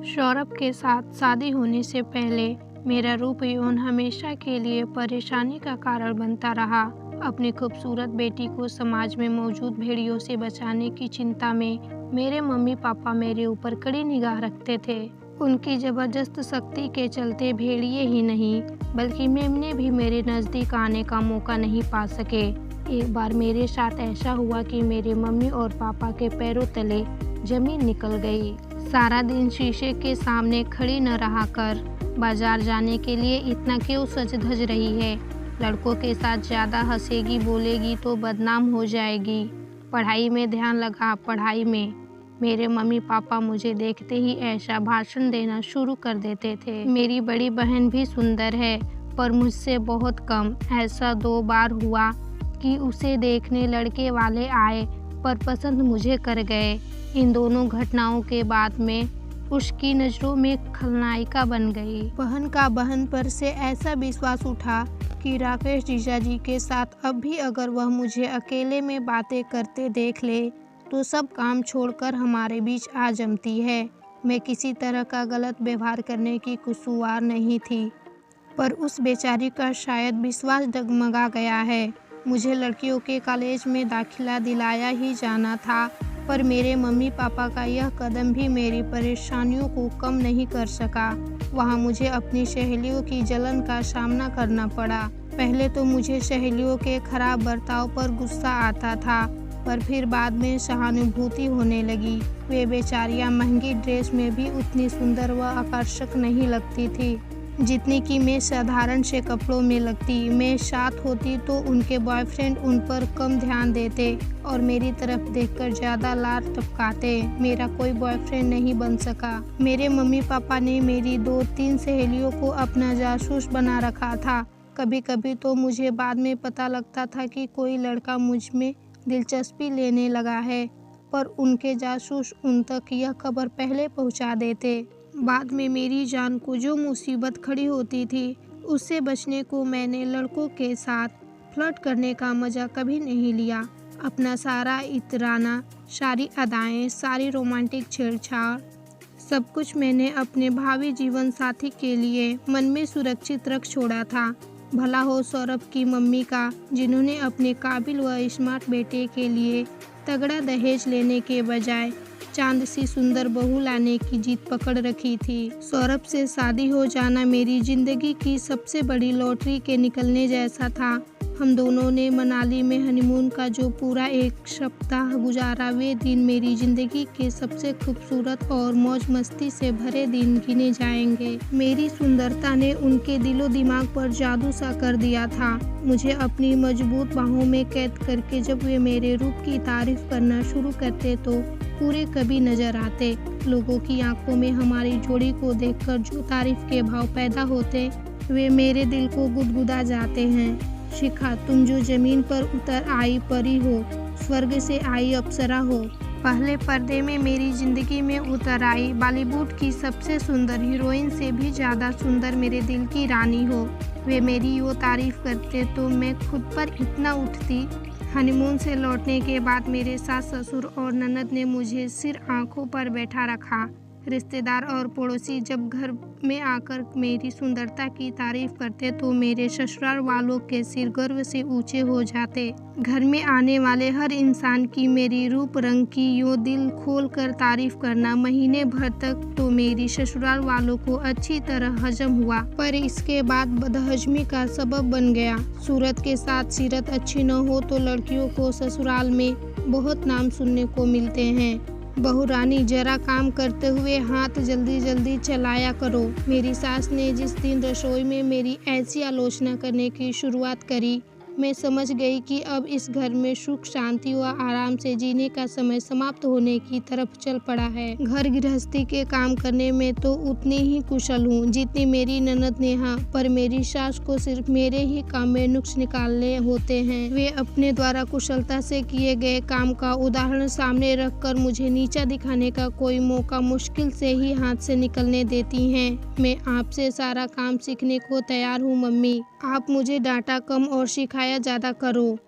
सौरभ के साथ शादी होने से पहले मेरा रूप यौन हमेशा के लिए परेशानी का कारण बनता रहा। अपनी खूबसूरत बेटी को समाज में मौजूद भेड़ियों से बचाने की चिंता में मेरे मम्मी पापा मेरे ऊपर कड़ी निगाह रखते थे। उनकी जबरदस्त शक्ति के चलते भेड़िए ही नहीं बल्कि मेमने भी मेरे नज़दीक आने का मौका नहीं पा सके। एक बार मेरे साथ ऐसा हुआ कि मेरे मम्मी और पापा के पैरों तले जमीन निकल गई। सारा दिन शीशे के सामने खड़ी न रहा कर बाजार जाने के लिए इतना क्यों सज धज रही है? लड़कों के साथ ज़्यादा हंसेगी बोलेगी तो बदनाम हो जाएगी। पढ़ाई में ध्यान लगा, पढ़ाई में। मेरे मम्मी पापा मुझे देखते ही ऐसा भाषण देना शुरू कर देते थे। मेरी बड़ी बहन भी सुंदर है पर मुझसे बहुत कम। ऐसा 2 बार हुआ कि उसे देखने लड़के वाले आए पर पसंद मुझे कर गए। इन दोनों घटनाओं के बाद मैं उसकी नज़रों में खलनायिका बन गई। बहन का बहन पर से ऐसा विश्वास उठा कि राकेश जीजा जी के साथ अब भी अगर वह मुझे अकेले में बातें करते देख ले तो सब काम छोड़कर हमारे बीच आ जमती है। मैं किसी तरह का गलत व्यवहार करने की कसूरवार नहीं थी, पर उस बेचारी का शायद विश्वास डगमगा गया है। मुझे लड़कियों के कॉलेज में दाखिला दिलाया ही जाना था, पर मेरे मम्मी पापा का यह कदम भी मेरी परेशानियों को कम नहीं कर सका। वहाँ मुझे अपनी सहेलियों की जलन का सामना करना पड़ा। पहले तो मुझे सहेलियों के खराब बर्ताव पर गुस्सा आता था, पर फिर बाद में सहानुभूति होने लगी। वे बेचारियाँ महंगी ड्रेस में भी उतनी सुंदर व आकर्षक नहीं लगती थी जितनी कि मैं साधारण से कपड़ों में लगती। मैं साथ होती तो उनके बॉयफ्रेंड उन पर कम ध्यान देते और मेरी तरफ देखकर ज़्यादा लार टपकाते। मेरा कोई बॉयफ्रेंड नहीं बन सका। मेरे मम्मी पापा ने मेरी 2-3 सहेलियों को अपना जासूस बना रखा था। कभी कभी तो मुझे बाद में पता लगता था कि कोई लड़का मुझ में दिलचस्पी लेने लगा है, पर उनके जासूस उन तक यह खबर पहले पहुंचा देते। बाद में मेरी जान को जो मुसीबत खड़ी होती थी उससे बचने को मैंने लड़कों के साथ फ्लर्ट करने का मज़ा कभी नहीं लिया। अपना सारा इतराना, सारी अदाएं, सारी रोमांटिक छेड़छाड़, सब कुछ मैंने अपने भावी जीवन साथी के लिए मन में सुरक्षित रख छोड़ा था। भला हो सौरभ की मम्मी का, जिन्होंने अपने काबिल व स्मार्ट बेटे के लिए तगड़ा दहेज लेने के बजाय चांद सी सुंदर बहू लाने की जिद पकड़ रखी थी। सौरभ से शादी हो जाना मेरी जिंदगी की सबसे बड़ी लॉटरी के निकलने जैसा था। हम दोनों ने मनाली में हनीमून का जो पूरा 1 सप्ताह गुजारा, वे दिन मेरी ज़िंदगी के सबसे खूबसूरत और मौज मस्ती से भरे दिन गिने जाएंगे। मेरी सुंदरता ने उनके दिलो दिमाग पर जादू सा कर दिया था। मुझे अपनी मजबूत बाहों में कैद करके जब वे मेरे रूप की तारीफ करना शुरू करते तो पूरे कभी नजर आते। लोगों की आंखों में हमारी जोड़ी को देखकर जो तारीफ के भाव पैदा होते वे मेरे दिल को गुदगुदा जाते हैं। शिखा, तुम जो जमीन पर उतर आई परी हो, स्वर्ग से आई अप्सरा हो। पहले पर्दे में मेरी जिंदगी में उतर आई बॉलीवुड की सबसे सुंदर हीरोइन से भी ज़्यादा सुंदर मेरे दिल की रानी हो। वे मेरी वो तारीफ करते तो मैं खुद पर इतना उठती। हनीमून से लौटने के बाद मेरे सास ससुर और ननद ने मुझे सिर आंखों पर बैठा रखा। रिश्तेदार और पड़ोसी जब घर में आकर मेरी सुंदरता की तारीफ करते तो मेरे ससुराल वालों के सिर गर्व से ऊंचे हो जाते। घर में आने वाले हर इंसान की मेरी रूप रंग की यूं दिल खोल कर तारीफ करना महीने भर तक तो मेरी ससुराल वालों को अच्छी तरह हजम हुआ, पर इसके बाद बदहजमी का सबब बन गया। सूरत के साथ सीरत अच्छी न हो तो लड़कियों को ससुराल में बहुत नाम सुनने को मिलते हैं। बहू रानी, जरा काम करते हुए हाथ जल्दी जल्दी चलाया करो। मेरी सास ने जिस दिन रसोई में मेरी ऐसी आलोचना करने की शुरुआत करी, मैं समझ गई कि अब इस घर में सुख शांति व आराम से जीने का समय समाप्त होने की तरफ चल पड़ा है। घर गृहस्थी के काम करने में तो उतनी ही कुशल हूँ जितनी मेरी ननद नेहा, पर मेरी सास को सिर्फ मेरे ही काम में नुक्स निकालने होते हैं। वे अपने द्वारा कुशलता से किए गए काम का उदाहरण सामने रखकर मुझे नीचा दिखाने का कोई मौका मुश्किल से ही हाथ से निकलने देती हैं। मैं आपसे सारा काम सीखने को तैयार हूँ मम्मी। आप मुझे डांटा कम और सिखाया ज़्यादा करो।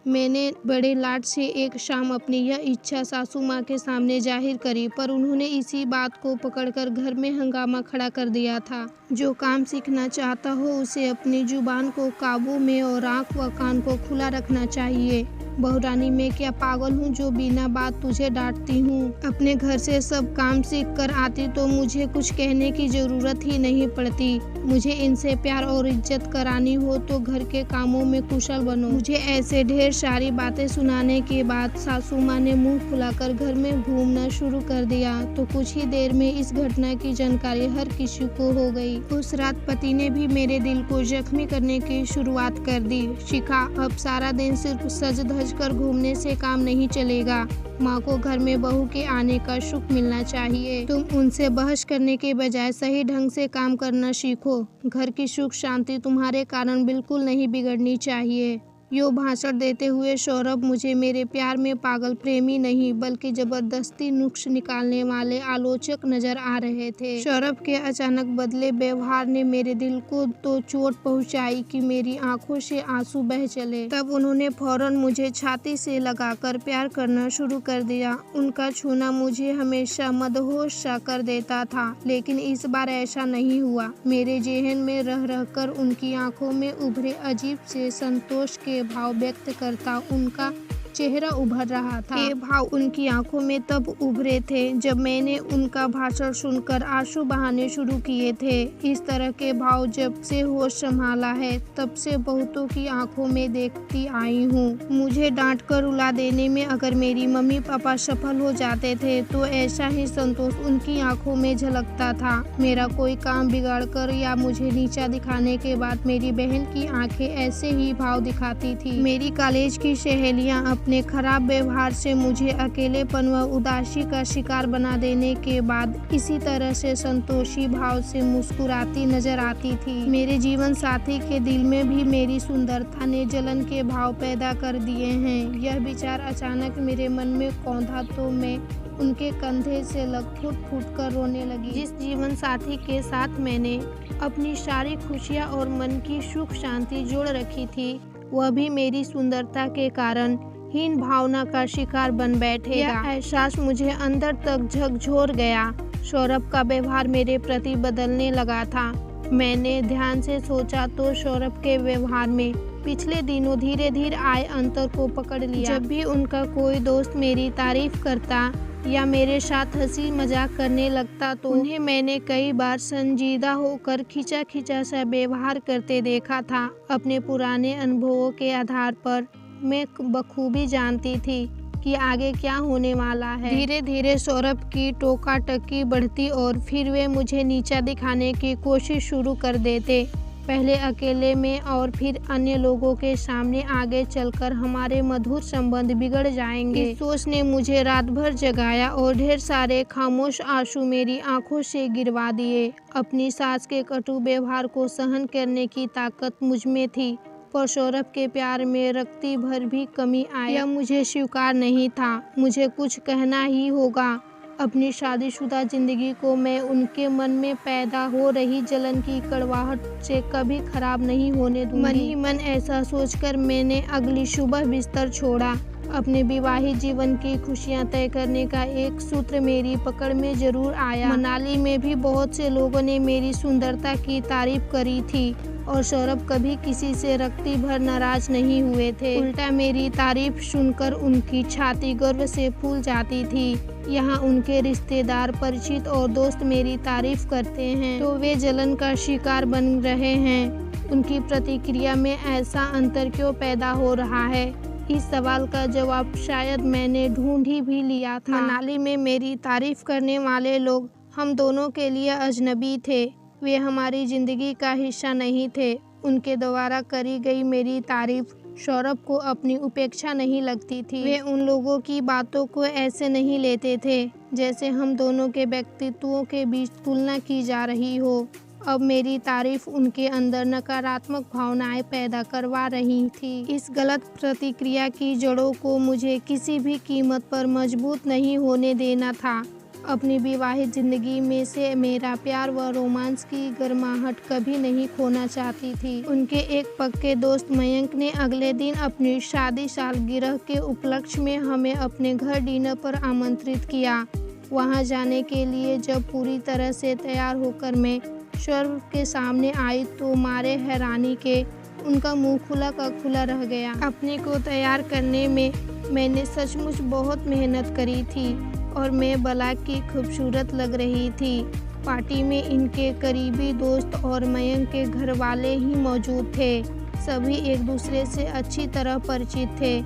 मैंने बड़े लाड से एक शाम अपनी यह इच्छा सासू माँ के सामने जाहिर करी, पर उन्होंने इसी बात को पकड़कर घर में हंगामा खड़ा कर दिया था। जो काम सीखना चाहता हो उसे अपनी जुबान को काबू में और आँख व कान को खुला रखना चाहिए। बहुरानी, मैं क्या पागल हूँ जो बिना बात तुझे डांटती हूँ? अपने घर से सब काम सीख कर आती तो मुझे कुछ कहने की जरूरत ही नहीं पड़ती। मुझे इनसे प्यार और इज्जत करानी हो तो घर के कामों में कुशल बनो। मुझे ऐसे ढेर सारी बातें सुनाने के बाद सासू माँ ने मुंह फुलाकर घर में घूमना शुरू कर दिया तो कुछ ही देर में इस घटना की जानकारी हर किसी को हो गई। उस रात पति ने भी मेरे दिल को जख्मी करने की शुरुआत कर दी। शिखा, अब सारा दिन सिर्फ सज धज कर घूमने से काम नहीं चलेगा। माँ को घर में बहू के आने का सुख मिलना चाहिए। तुम उनसे बहस करने के बजाय सही ढंग से काम करना सीखो। घर की सुख शांति तुम्हारे कारण बिल्कुल नहीं बिगड़नी चाहिए। यो भाषण देते हुए सौरभ मुझे मेरे प्यार में पागल प्रेमी नहीं बल्कि जबरदस्ती नुक्स निकालने वाले आलोचक नजर आ रहे थे। सौरभ के अचानक बदले व्यवहार ने मेरे दिल को तो चोट पहुंचाई कि मेरी आंखों से आंसू बह चले। तब उन्होंने फौरन मुझे छाती से लगाकर प्यार करना शुरू कर दिया। उनका छूना मुझे हमेशा मदहोश सा कर देता था, लेकिन इस बार ऐसा नहीं हुआ। मेरे जेहन में रह रहकर उनकी आंखों में उभरे अजीब से संतोष के भाव व्यक्त करता उनका चेहरा उभर रहा था। ये भाव उनकी आंखों में तब उभरे थे जब मैंने उनका भाषण सुनकर आंसू बहाने शुरू किए थे। इस तरह के भाव जब से होश संभाला है तब से बहुतों की आंखों में देखती आई हूँ। मुझे डांट कर रुला देने में अगर मेरी मम्मी पापा सफल हो जाते थे तो ऐसा ही संतोष उनकी आंखों में झलकता था। मेरा कोई काम बिगाड़ कर या मुझे नीचा दिखाने के बाद मेरी बहन की आंखें ऐसे ही भाव दिखाती थी। मेरी कॉलेज की सहेलियाँ अपने खराब व्यवहार से मुझे अकेलेपन व उदासी का शिकार बना देने के बाद इसी तरह से संतोषी भाव से मुस्कुराती नजर आती थी। मेरे जीवन साथी के दिल में भी मेरी सुंदरता ने जलन के भाव पैदा कर दिए हैं। यह विचार अचानक मेरे मन में कौंधा तो मैं उनके कंधे से लग फूट कर रोने लगी। जिस जीवन साथी के साथ मैंने अपनी सारी खुशियाँ और मन की सुख शांति जोड़ रखी थी वह भी मेरी सुंदरता के कारण हीन भावना का शिकार बन बैठेगा। यह एहसास मुझे अंदर तक झकझोर गया। सौरभ का व्यवहार मेरे प्रति बदलने लगा था। मैंने ध्यान से सोचा तो सौरभ के व्यवहार में पिछले दिनों धीरे धीरे आए अंतर को पकड़ लिया। जब भी उनका कोई दोस्त मेरी तारीफ करता या मेरे साथ हंसी मजाक करने लगता तो उन्हें मैंने कई बार संजीदा होकर खिंचा खिंचा सा व्यवहार करते देखा था। अपने पुराने अनुभवों के आधार पर मैं बखूबी जानती थी कि आगे क्या होने वाला है। धीरे धीरे सौरभ की टोका टकी बढ़ती और फिर वे मुझे नीचा दिखाने की कोशिश शुरू कर देते। पहले अकेले में और फिर अन्य लोगों के सामने आगे चलकर हमारे मधुर संबंध बिगड़ जाएंगे। इस सोच ने मुझे रात भर जगाया और ढेर सारे खामोश आंसू मेरी आंखों से गिरवा दिए। अपनी सास के कटु व्यवहार को सहन करने की ताकत मुझ में थी, पर सौरभ के प्यार में रत्ती भर भी कमी आई। यह मुझे स्वीकार नहीं था। मुझे कुछ कहना ही होगा। अपनी शादीशुदा जिंदगी को मैं उनके मन में पैदा हो रही जलन की कड़वाहट से कभी खराब नहीं होने दूंगी। मन ही मन ऐसा सोचकर मैंने अगली सुबह बिस्तर छोड़ा। अपने विवाहित जीवन की खुशियां तय करने का एक सूत्र मेरी पकड़ में जरूर आया। मनाली में भी बहुत से लोगों ने मेरी सुंदरता की तारीफ करी थी और सौरभ कभी किसी से रत्ती भर नाराज नहीं हुए थे। उल्टा मेरी तारीफ सुनकर उनकी छाती गर्व से फूल जाती थी। यहाँ उनके रिश्तेदार, परिचित और दोस्त मेरी तारीफ करते हैं तो वे जलन का शिकार बन रहे हैं। उनकी प्रतिक्रिया में ऐसा अंतर क्यों पैदा हो रहा है? इस सवाल का जवाब शायद मैंने ढूंढ ही भी लिया था। मनाली में मेरी तारीफ करने वाले लोग हम दोनों के लिए अजनबी थे। वे हमारी जिंदगी का हिस्सा नहीं थे। उनके द्वारा करी गई मेरी तारीफ सौरभ को अपनी उपेक्षा नहीं लगती थी। वे उन लोगों की बातों को ऐसे नहीं लेते थे जैसे हम दोनों के व्यक्तित्वों के बीच तुलना की जा रही हो। अब मेरी तारीफ उनके अंदर नकारात्मक भावनाएं पैदा करवा रही थी। इस गलत प्रतिक्रिया की जड़ों को मुझे किसी भी कीमत पर मजबूत नहीं होने देना था। अपनी विवाहित जिंदगी में से मेरा प्यार व रोमांस की गर्माहट कभी नहीं खोना चाहती थी। उनके एक पक्के दोस्त मयंक ने अगले दिन अपनी शादी सालगिरह के उपलक्ष्य में हमें अपने घर डिनर पर आमंत्रित किया। वहां जाने के लिए जब पूरी तरह से तैयार होकर मैं सौरभ के सामने आई तो मारे हैरानी के उनका मुंह खुला का खुला रह गया। अपने को तैयार करने में मैंने सचमुच बहुत मेहनत करी थी और मैं भला की खूबसूरत लग रही थी। पार्टी में इनके करीबी दोस्त और मयंक के घर वाले ही मौजूद थे। सभी एक दूसरे से अच्छी तरह परिचित थे,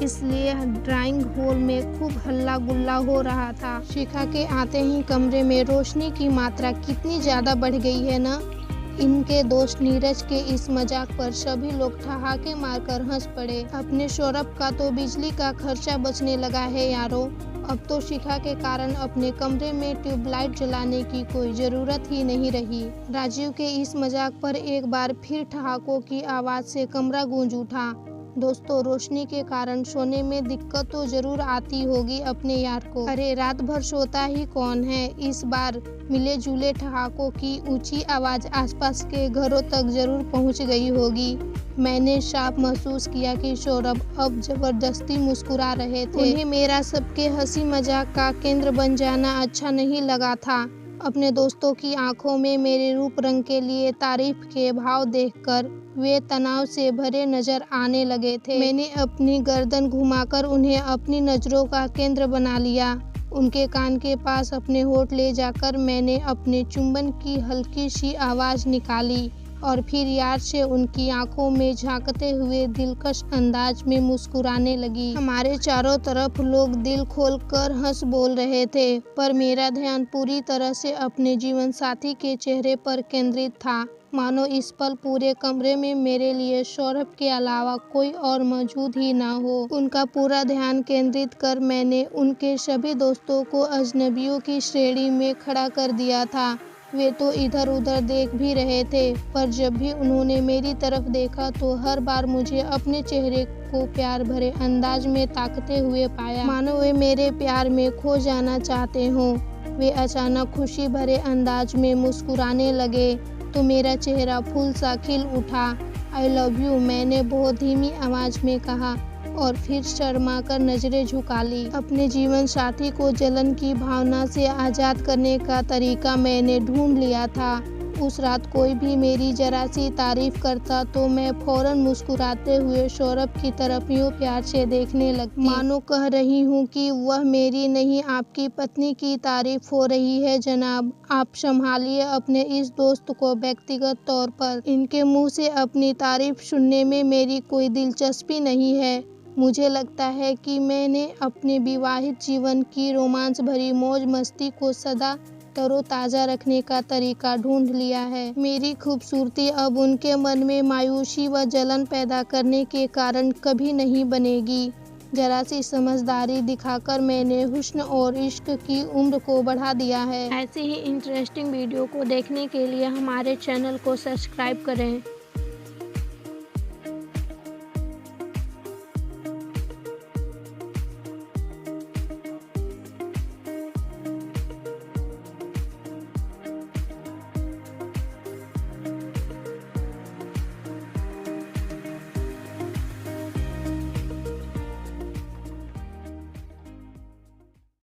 इसलिए ड्राइंग हॉल में खूब हल्ला गुल्ला हो रहा था। शिखा के आते ही कमरे में रोशनी की मात्रा कितनी ज़्यादा बढ़ गई है ना। इनके दोस्त नीरज के इस मजाक पर सभी लोग ठहाके मारकर हंस पड़े। अपने सौरभ का तो बिजली का खर्चा बचने लगा है यारो। अब तो शिखा के कारण अपने कमरे में ट्यूबलाइट जलाने की कोई ज़रूरत ही नहीं रही। राजीव के इस मजाक पर एक बार फिर ठहाकों की आवाज़ से कमरा गूंज उठा। दोस्तों, रोशनी के कारण सोने में दिक्कत तो जरूर आती होगी अपने यार को। अरे रात भर सोता ही कौन है। इस बार मिले जुले ठहाकों की ऊंची आवाज़ आसपास के घरों तक जरूर पहुंच गई होगी। मैंने साफ महसूस किया कि सौरभ अब जबरदस्ती मुस्कुरा रहे थे। उन्हें मेरा सबके हंसी मजाक का केंद्र बन जाना अच्छा नहीं लगा था। अपने दोस्तों की आंखों में मेरे रूप रंग के लिए तारीफ के भाव देखकर वे तनाव से भरे नजर आने लगे थे। मैंने अपनी गर्दन घुमाकर उन्हें अपनी नजरों का केंद्र बना लिया। उनके कान के पास अपने होठ ले जाकर मैंने अपने चुंबन की हल्की सी आवाज़ निकाली और फिर यार से उनकी आंखों में झांकते हुए दिलकश अंदाज में मुस्कुराने लगी। हमारे चारों तरफ लोग दिल खोल कर हंस बोल रहे थे, पर मेरा ध्यान पूरी तरह से अपने जीवन साथी के चेहरे पर केंद्रित था। मानो इस पल पूरे कमरे में मेरे लिए सौरभ के अलावा कोई और मौजूद ही ना हो। उनका पूरा ध्यान केंद्रित कर मैंने उनके सभी दोस्तों को अजनबियों की श्रेणी में खड़ा कर दिया था। वे तो इधर उधर देख भी रहे थे, पर जब भी उन्होंने मेरी तरफ देखा तो हर बार मुझे अपने चेहरे को प्यार भरे अंदाज में ताकते हुए पाया, मानो वे मेरे प्यार में खो जाना चाहते हों। वे अचानक खुशी भरे अंदाज में मुस्कुराने लगे तो मेरा चेहरा फूल सा खिल उठा। आई लव यू, मैंने बहुत धीमी आवाज में कहा और फिर शर्मा कर नजरें झुका ली। अपने जीवन साथी को जलन की भावना से आज़ाद करने का तरीका मैंने ढूंढ लिया था। उस रात कोई भी मेरी जरा सी तारीफ करता तो मैं फौरन मुस्कुराते हुए सौरभ की तरफ यूं प्यार से देखने लगती, मानो कह रही हूँ कि वह मेरी नहीं आपकी पत्नी की तारीफ हो रही है जनाब। आप संभालिए अपने इस दोस्त को व्यक्तिगत तौर पर। इनके मुंह से अपनी तारीफ सुनने में मेरी कोई दिलचस्पी नहीं है। मुझे लगता है कि मैंने अपने विवाहित जीवन की रोमांस भरी मौज मस्ती को सदा तरोताज़ा रखने का तरीका ढूंढ लिया है। मेरी खूबसूरती अब उनके मन में मायूसी व जलन पैदा करने के कारण कभी नहीं बनेगी। जरा सी समझदारी दिखाकर मैंने हुस्न और इश्क की उम्र को बढ़ा दिया है। ऐसे ही इंटरेस्टिंग वीडियो को देखने के लिए हमारे चैनल को सब्सक्राइब करें।